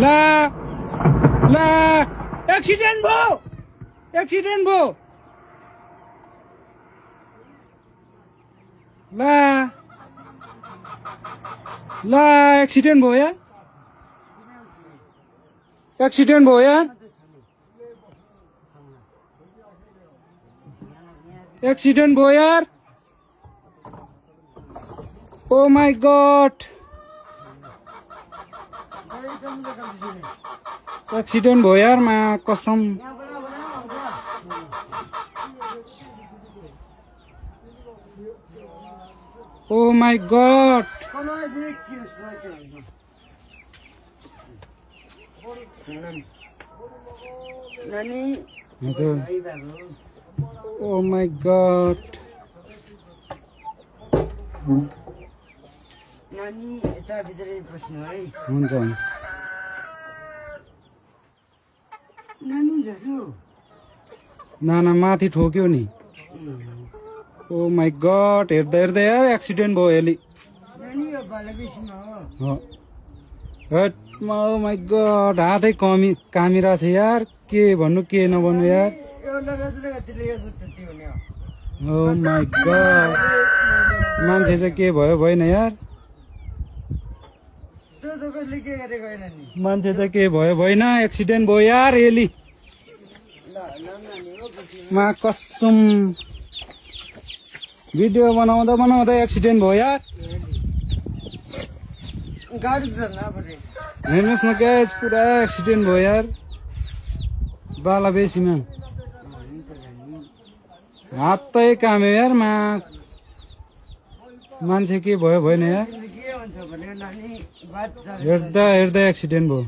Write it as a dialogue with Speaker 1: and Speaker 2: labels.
Speaker 1: ला ला एक्सिडेन्ट भयो ला ला एक्सिडेन्ट भयो यार एक्सिडेन्ट भयो यार एक्सिडेन्ट भयो यार ओ माय गॉड एक्सिडेन्ट भयो यार मा कसम oh my god oh my god
Speaker 2: नानी यता भित्रै बस्नु है
Speaker 1: हुन्छ
Speaker 2: नानी झर्नु
Speaker 1: नाना माथि ठोक्यो नि ओ माय गॉड हेर्दा हेर्दा यार एक्सिडेन्ट भयो यसले
Speaker 2: नानी यो बालबिसमा हो
Speaker 1: ओ माय गॉड हातै कामिरा छ यार के भन्नु के नभन्नु यार
Speaker 2: यो लगाजले गतिले यो त्यति हुने हो
Speaker 1: ओ माय गॉड मान्छे चाहिँ के भयो भएन यार
Speaker 2: त्यो त कसले के गरेको होइन नि
Speaker 1: मान्छे चाहिँ के भयो भएन एक्सिडेन्ट भयो यार यसले
Speaker 2: ल नानी हो
Speaker 1: मा कसम भिडियो बनाउँदा बनाउँदा एक्सिडेन्ट भयो यार
Speaker 2: गाडी धर्न परे
Speaker 1: हेर्नुहोस् न ग्यास पुरा एक्सिडेन्ट भयो यार बाला बेसीमा हातै काम्यो यार मान्छे के भयो भएन यार
Speaker 2: के हुन्छ भने नानी बात
Speaker 1: हेर्दा हेर्दा एक्सिडेन्ट भयो